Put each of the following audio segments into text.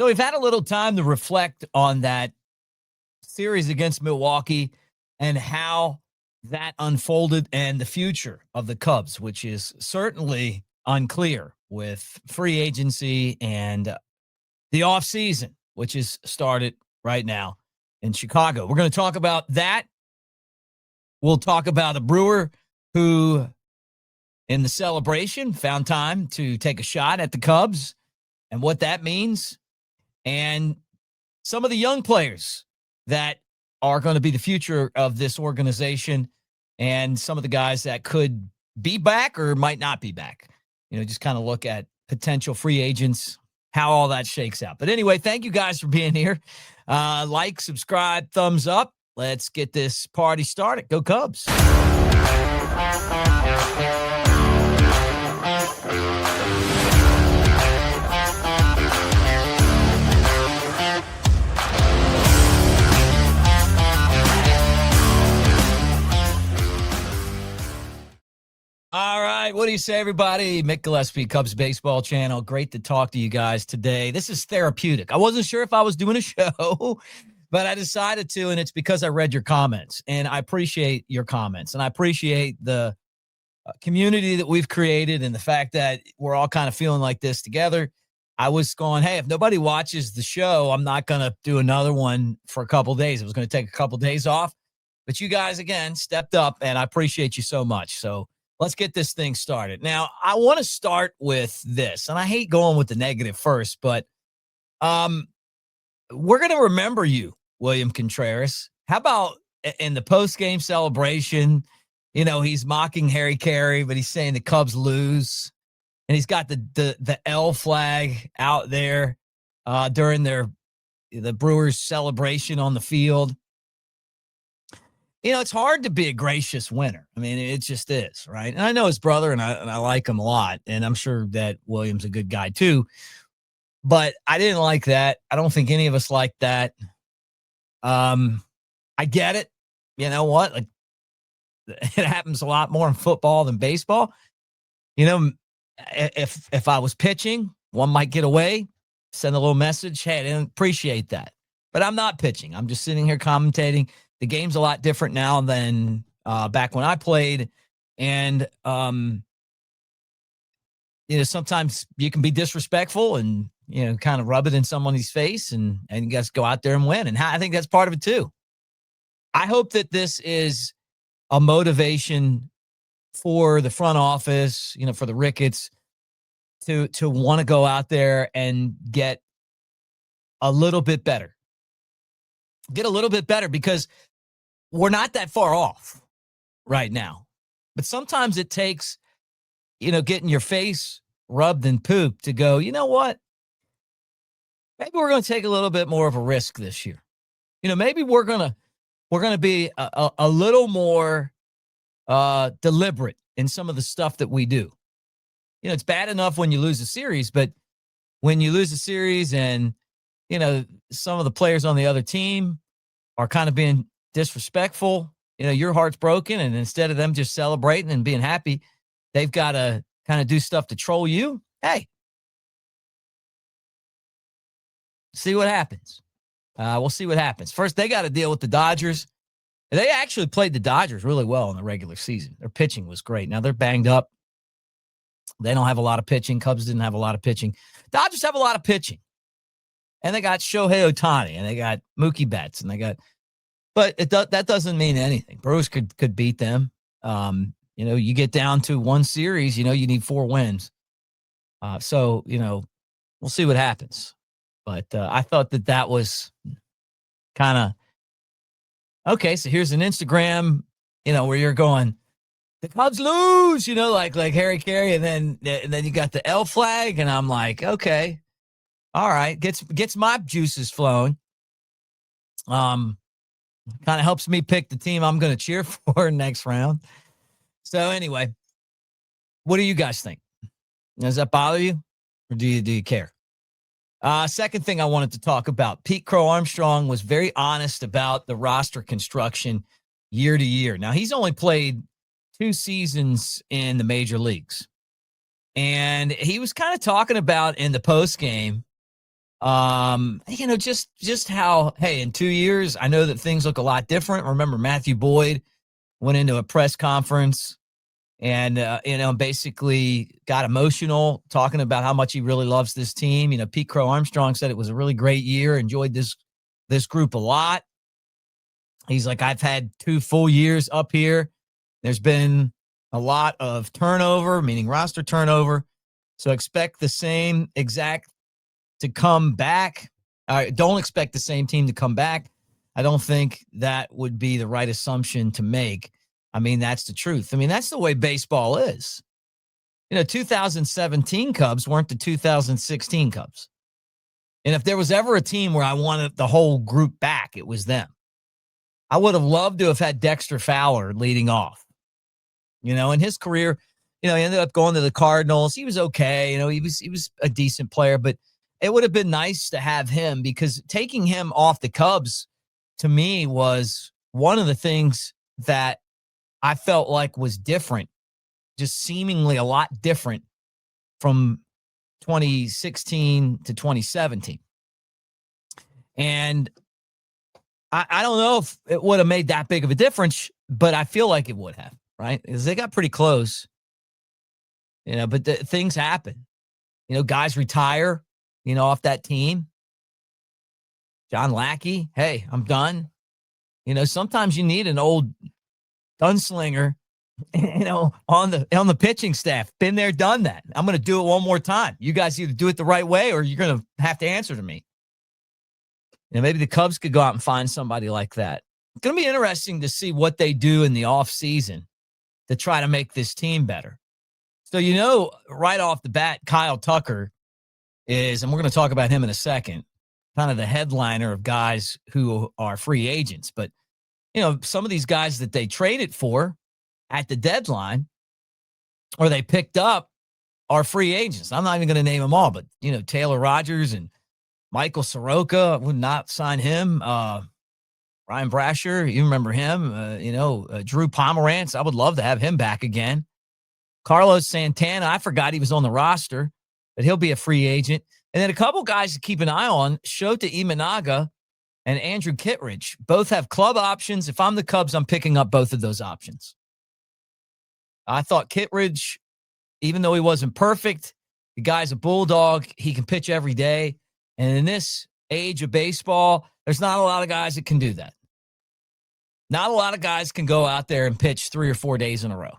So we've had a little time to reflect on that series against Milwaukee and how that unfolded and the future of the Cubs, which is certainly unclear with free agency and the offseason, which is started right now in Chicago. We're going to talk about that. We'll talk about a Brewer who, in the celebration, found time to take a shot at the Cubs and what that means, and some of the young players that are going to be the future of this organization, and some of the guys that could be back or might not be back. Just kind of look at potential free agents, how all that shakes out. But anyway, thank you guys for being here. Like, subscribe, thumbs up. Let's get this party started. Go Cubs. All right. What do you say, everybody? Mick Gillespie, Cubs Baseball Channel. Great to talk to you guys today. This is therapeutic. I wasn't sure if I was doing a show, but I decided to, and it's because I read your comments, and I appreciate your comments, and I appreciate the community that we've created and the fact that we're all kind of feeling like this together. I was going, hey, if nobody watches the show, I'm not going to do another one for a couple of days. I was going to take a couple of days off, but you guys, again, stepped up, and I appreciate you so much. So let's get this thing started. Now, I want to start with this, and I hate going with the negative first, but we're going to remember you, William Contreras. How about in the post-game celebration, he's mocking Harry Carey, but he's saying the Cubs lose, and he's got the L flag out there during the Brewers celebration on the field. It's hard to be a gracious winner. I mean, it just is, right? And I know his brother, and I like him a lot, and I'm sure that William's a good guy too. But I didn't like that. I don't think any of us like that. I get it. You know what? Like, it happens a lot more in football than baseball. If I was pitching, one might get away, send a little message. Hey, I didn't appreciate that. But I'm not pitching. I'm just sitting here commentating. The game's a lot different now than back when I played. And, sometimes you can be disrespectful and, kind of rub it in somebody's face and you guys go out there and win. And I think that's part of it too. I hope that this is a motivation for the front office, for the Ricketts to want to go out there and get a little bit better. Get a little bit better, because we're not that far off right now. But sometimes it takes, getting your face rubbed and pooped to go, you know what? Maybe we're going to take a little bit more of a risk this year. Maybe we're going to be a little more deliberate in some of the stuff that we do. It's bad enough when you lose a series, but when you lose a series and, some of the players on the other team are kind of being disrespectful, your heart's broken, and instead of them just celebrating and being happy, they've got to kind of do stuff to troll you. Hey, see what happens. We'll see what happens. First, they got to deal with the Dodgers. They actually played the Dodgers really well in the regular season. Their pitching was great. Now they're banged up. They don't have a lot of pitching. Cubs didn't have a lot of pitching. Dodgers have a lot of pitching. And they got Shohei Ohtani, and they got Mookie Betts, and they got, but that doesn't mean anything. Brewers could beat them. You get down to one series, you need 4 wins. So we'll see what happens. But I thought that was kind of okay. So here's an Instagram, where you're going, the Cubs lose, like Harry Carey, and then you got the L flag, and I'm like, okay. All right, gets my juices flowing. Kind of helps me pick the team I'm going to cheer for next round. So anyway, what do you guys think? Does that bother you, or do you care? Second thing I wanted to talk about, Pete Crow-Armstrong was very honest about the roster construction year to year. Now, he's only played 2 seasons in the major leagues, and he was kind of talking about in the post game Just how, hey, in 2 years, I know that things look a lot different. Remember, Matthew Boyd went into a press conference and, basically got emotional talking about how much he really loves this team. Pete Crow-Armstrong said it was a really great year, enjoyed this group a lot. He's like, I've had 2 full years up here. There's been a lot of turnover, meaning roster turnover. So expect the same exact to come back. Don't expect the same team to come back. I don't think that would be the right assumption to make. I mean, that's the truth. I mean, that's the way baseball is. 2017 Cubs weren't the 2016 Cubs. And if there was ever a team where I wanted the whole group back, it was them. I would have loved to have had Dexter Fowler leading off. In his career, he ended up going to the Cardinals. He was okay. He was a decent player, but it would have been nice to have him, because taking him off the Cubs to me was one of the things that I felt like was different, just seemingly a lot different from 2016 to 2017. And I don't know if it would have made that big of a difference, but I feel like it would have, right? Because they got pretty close, but things happen. Guys retire, off that team. John Lackey, hey, I'm done. Sometimes you need an old gunslinger, on the pitching staff. Been there, done that. I'm going to do it one more time. You guys either do it the right way or you're going to have to answer to me. Maybe the Cubs could go out and find somebody like that. It's going to be interesting to see what they do in the offseason to try to make this team better. So, right off the bat, Kyle Tucker is, and we're going to talk about him in a second, kind of the headliner of guys who are free agents. But, some of these guys that they traded for at the deadline or they picked up are free agents. I'm not even going to name them all, but, Taylor Rogers and Michael Soroka, I would not sign him. Ryan Brasher, you remember him. Drew Pomerantz, I would love to have him back again. Carlos Santana, I forgot he was on the roster, but he'll be a free agent. And then a couple guys to keep an eye on, Shōta Imanaga and Andrew Kittredge. Both have club options. If I'm the Cubs, I'm picking up both of those options. I thought Kittredge, even though he wasn't perfect, the guy's a bulldog. He can pitch every day. And in this age of baseball, there's not a lot of guys that can do that. Not a lot of guys can go out there and pitch 3 or 4 days in a row.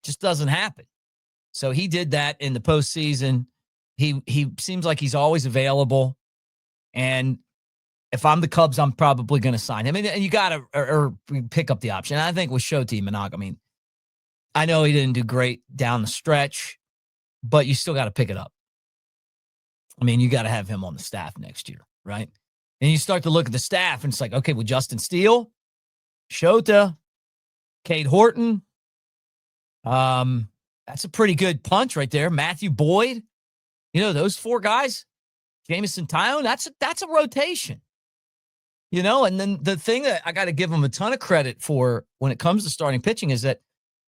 Just doesn't happen. So he did that in the postseason. He seems like he's always available. And if I'm the Cubs, I'm probably going to sign him. And you got to or pick up the option. And I think with Shōta Imanaga, I mean, I know he didn't do great down the stretch, but you still got to pick it up. I mean, you got to have him on the staff next year, right? And you start to look at the staff, and it's like, okay, with Justin Steele, Shōta, Cade Horton, that's a pretty good punch right there. Matthew Boyd, those 4 guys, Jameson Tyone, that's a rotation. And then the thing that I got to give them a ton of credit for when it comes to starting pitching is that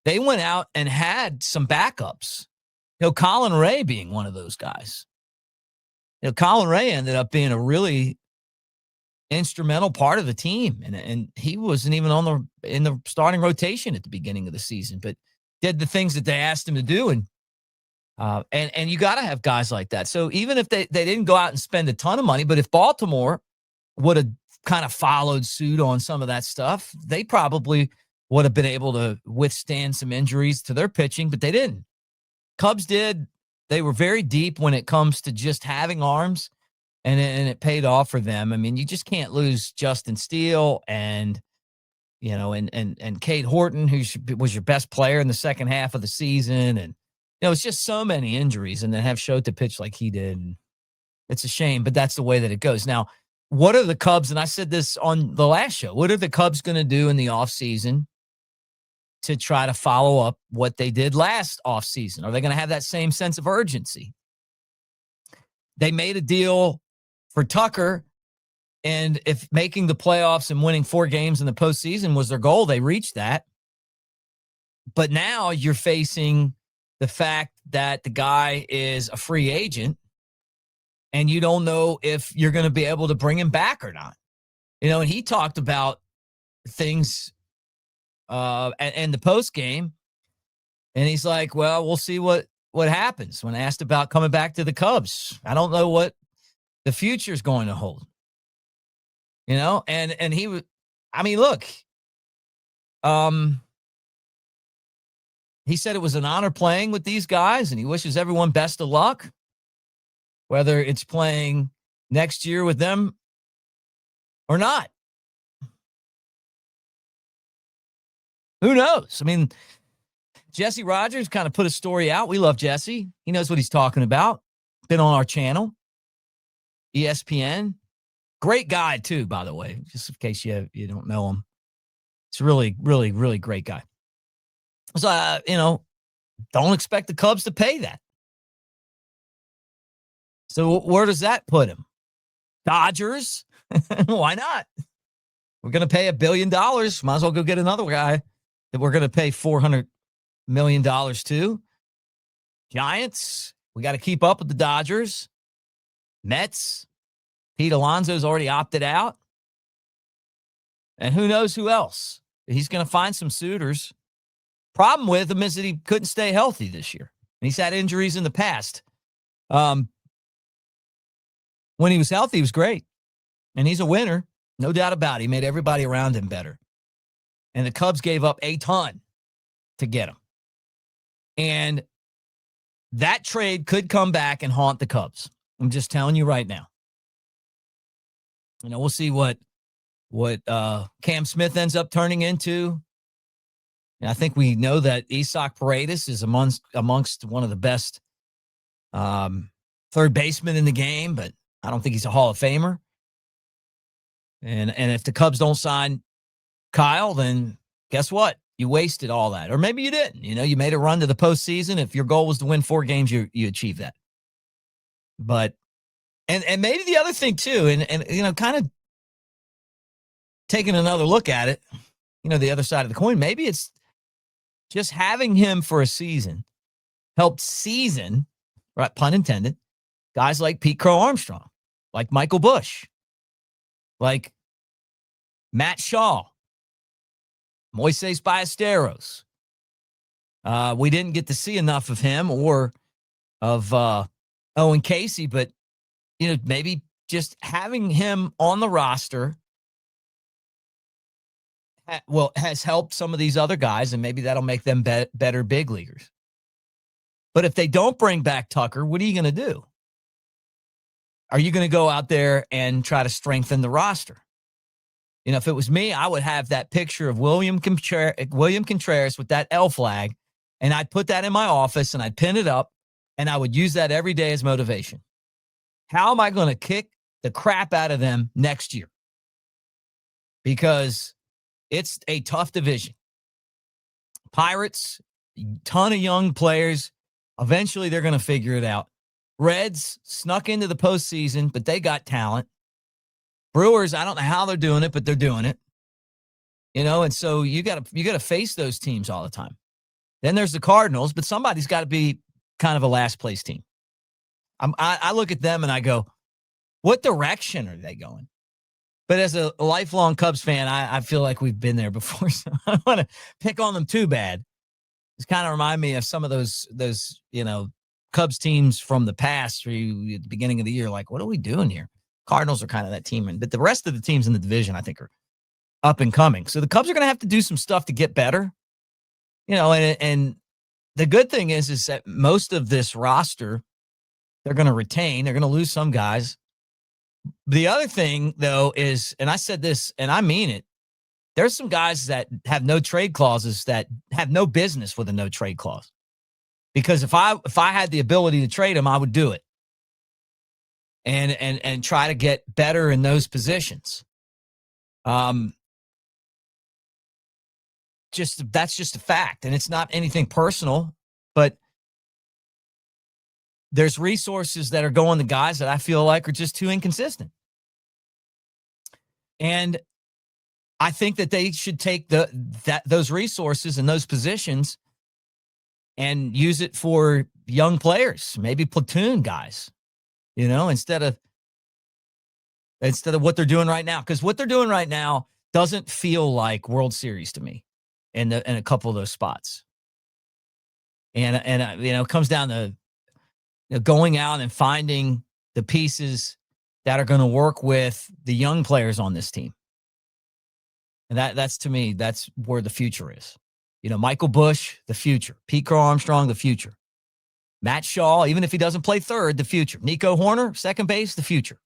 they went out and had some backups. Colin Ray being one of those guys. Colin Ray ended up being a really instrumental part of the team, and he wasn't even in the starting rotation at the beginning of the season, but did the things that they asked him to do, and you got to have guys like that. So even if they didn't go out and spend a ton of money, but if Baltimore would have kind of followed suit on some of that stuff, they probably would have been able to withstand some injuries to their pitching, but they didn't. Cubs did. They were very deep when it comes to just having arms, and it paid off for them. I mean, you just can't lose Justin Steele and Cade Horton, who was your best player in the second half of the season. And, it's just so many injuries, and then have Shōta pitch like he did. And it's a shame, but that's the way that it goes. Now, what are the Cubs, and I said this on the last show, what are the Cubs going to do in the offseason to try to follow up what they did last offseason? Are they going to have that same sense of urgency? They made a deal for Tucker, and if making the playoffs and winning 4 games in the postseason was their goal, they reached that. But now you're facing the fact that the guy is a free agent, and you don't know if you're going to be able to bring him back or not. And he talked about things and the post game, and he's like, well, we'll see what happens. When asked about coming back to the Cubs, I don't know what the future is going to hold. And he was, look, he said it was an honor playing with these guys, and he wishes everyone best of luck, whether it's playing next year with them or not. Who knows? Jesse Rogers kind of put a story out. We love Jesse. He knows what he's talking about. Been on our channel, ESPN. Great guy, too, by the way, just in case you don't know him. It's a really, really, really great guy. So, don't expect the Cubs to pay that. So where does that put him? Dodgers? Why not? We're going to pay $1 billion. Might as well go get another guy that we're going to pay $400 million to. Giants? We got to keep up with the Dodgers. Mets? Pete Alonso's already opted out. And who knows who else? He's going to find some suitors. Problem with him is that he couldn't stay healthy this year. And he's had injuries in the past. When he was healthy, he was great. And he's a winner, no doubt about it. He made everybody around him better. And the Cubs gave up a ton to get him. And that trade could come back and haunt the Cubs. I'm just telling you right now. We'll see what Cam Smith ends up turning into. And I think we know that Isaac Paredes is amongst one of the best third basemen in the game, but I don't think he's a Hall of Famer. And if the Cubs don't sign Kyle, then guess what? You wasted all that. Or maybe you didn't. You made a run to the postseason. If your goal was to win 4 games, you achieved that. But and maybe the other thing too, and kind of taking another look at it, the other side of the coin, maybe it's just having him for a season helped season, right, pun intended, guys like Pete Crow-Armstrong, like Michael Busch, like Matt Shaw, Moises Ballesteros. We didn't get to see enough of him or of Owen Casey, but, maybe just having him on the roster has helped some of these other guys, and maybe that'll make them better big leaguers. But if they don't bring back Tucker, what are you going to do? Are you going to go out there and try to strengthen the roster? If it was me, I would have that picture of William Contreras with that L flag, and I'd put that in my office, and I'd pin it up, and I would use that every day as motivation. How am I going to kick the crap out of them next year? Because it's a tough division. Pirates, ton of young players. Eventually, they're going to figure it out. Reds snuck into the postseason, but they got talent. Brewers, I don't know how they're doing it, but they're doing it. And so you got to face those teams all the time. Then there's the Cardinals, but somebody's got to be kind of a last place team. I look at them and I go, what direction are they going? But as a lifelong Cubs fan, I feel like we've been there before, so I don't want to pick on them too bad. It's kind of remind me of some of those Cubs teams from the past, where you, at the beginning of the year, like, what are we doing here? Cardinals are kind of that team, but the rest of the teams in the division, I think, are up and coming. So the Cubs are going to have to do some stuff to get better, and the good thing is that most of this roster, they're going to retain. They're going to lose some guys. The other thing, though, is, and I said this, and I mean it, there's some guys that have no trade clauses that have no business with a no trade clause. Because if I had the ability to trade them, I would do it. And try to get better in those positions. That's just a fact. And it's not anything personal, but there's resources that are going to guys that I feel like are just too inconsistent. And I think that they should take those resources and those positions and use it for young players, maybe platoon guys. instead of what they're doing right now. Because what they're doing right now doesn't feel like World Series to me in a couple of those spots. And it comes down to going out and finding the pieces that are going to work with the young players on this team. And that's to me, that's where the future is. Michael Bush, the future. Pete Crow-Armstrong, the future. Matt Shaw, even if he doesn't play third, the future. Nico Horner, second base, the future.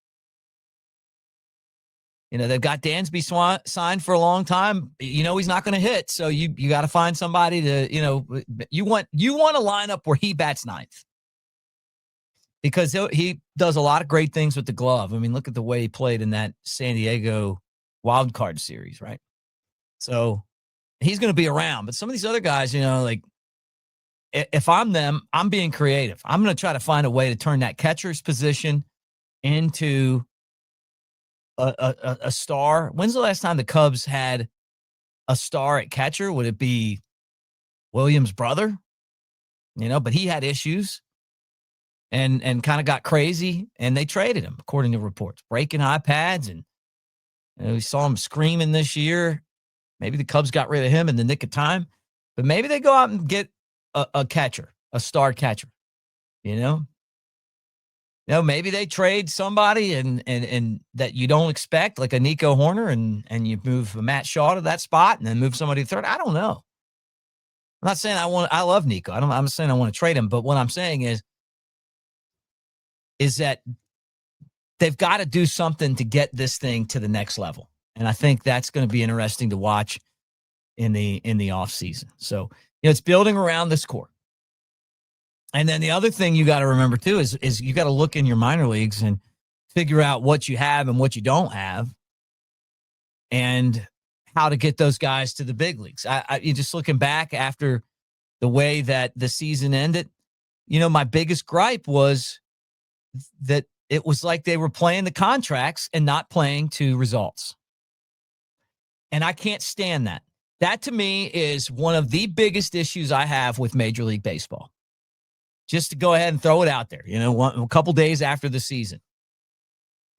They've got Dansby signed for a long time. He's not going to hit, so you got to find somebody to, you want a lineup where he bats ninth. Because he does a lot of great things with the glove. I mean, look at the way he played in that San Diego wild card series, right? So he's going to be around. But some of these other guys, if I'm them, I'm being creative. I'm going to try to find a way to turn that catcher's position into a star. When's the last time the Cubs had a star at catcher? Would it be Williams' brother? But he had issues. And kind of got crazy, and they traded him, according to reports, breaking iPads, and we saw him screaming this year. Maybe the Cubs got rid of him in the nick of time, but maybe they go out and get a catcher, a star catcher. Maybe they trade somebody and that you don't expect, like a Nico Horner, and you move Matt Shaw to that spot, and then move somebody to third. I don't know. I'm not saying I love Nico. I'm saying I want to trade him, but what I'm saying is that they've got to do something to get this thing to the next level. And I think that's going to be interesting to watch in the offseason. So, it's building around this core. And then the other thing you got to remember too is you got to look in your minor leagues and figure out what you have and what you don't have and how to get those guys to the big leagues. You just looking back after the way that the season ended, my biggest gripe was that it was like they were playing the contracts and not playing to results. And I can't stand that. That to me is one of the biggest issues I have with Major League Baseball. Just to go ahead and throw it out there, a couple days after the season,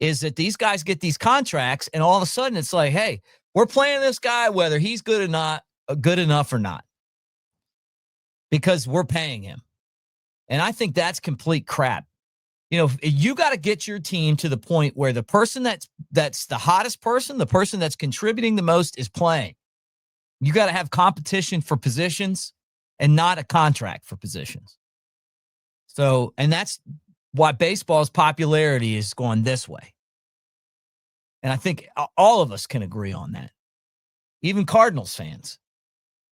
is that these guys get these contracts and all of a sudden it's like, hey, we're playing this guy whether he's good enough or not, because we're paying him. And I think that's complete crap. You got to get your team to the point where the person that's the hottest person, the person that's contributing the most, is playing. You got to have competition for positions and not a contract for positions. So, and that's why baseball's popularity is going this way. And I think all of us can agree on that. Even Cardinals fans.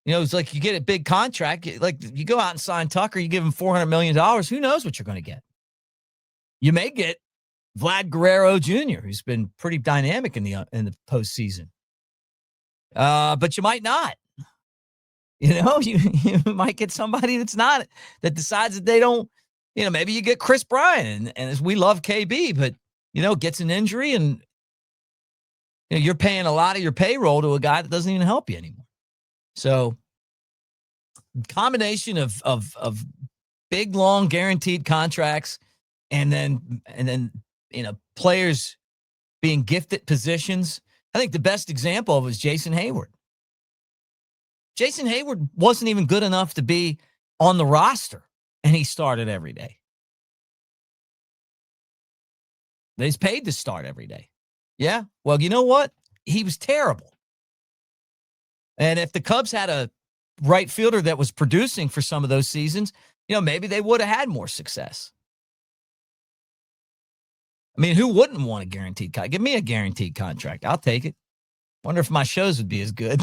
It's like you get a big contract, like you go out and sign Tucker, you give him $400 million. Who knows what you're going to get? You may get Vlad Guerrero Jr., who's been pretty dynamic in the postseason. But you might not. You might get somebody that decides that they don't, maybe you get Chris Bryant, and as we love KB, but, gets an injury, and you're paying a lot of your payroll to a guy that doesn't even help you anymore. So combination of big, long, guaranteed contracts, and then players being gifted positions. I think the best example was Jason Hayward. Jason Hayward wasn't even good enough to be on the roster, and he started every day. He's paid to start every day. Yeah. Well, you know what? He was terrible. And if the Cubs had a right fielder that was producing for some of those seasons, maybe they would have had more success. I mean, who wouldn't want a guaranteed contract? Give me a guaranteed contract. I'll take it. Wonder if my shows would be as good.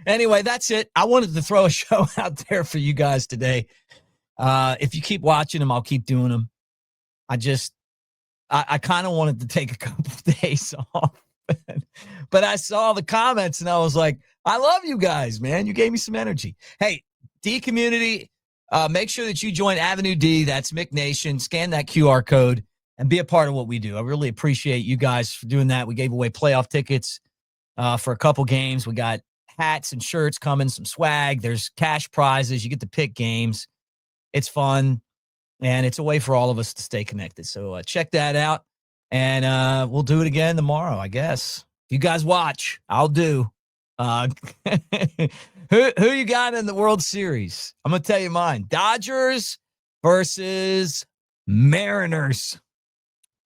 Anyway, that's it. I wanted to throw a show out there for you guys today. If you keep watching them, I'll keep doing them. I kind of wanted to take a couple of days off, but I saw the comments and I was like, I love you guys, man. You gave me some energy. Hey, D community, make sure that you join Avenue D. That's Mick Nation. Scan that QR code and be a part of what we do. I really appreciate you guys for doing that. We gave away playoff tickets for a couple games. We got hats and shirts coming, some swag. There's cash prizes. You get to pick games. It's fun. And it's a way for all of us to stay connected. So check that out. And we'll do it again tomorrow, I guess. If you guys watch, I'll do. Who you got in the World Series? I'm going to tell you mine. Dodgers versus Mariners.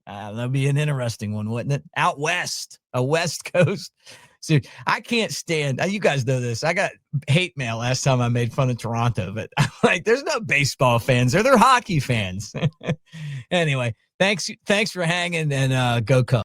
That'll be an interesting one, wouldn't it? Out west, a West Coast. So I can't stand, you guys know this. I got hate mail last time I made fun of Toronto, but I'm like, there's no baseball fans. They're hockey fans. Anyway, thanks for hanging, and go Cubs.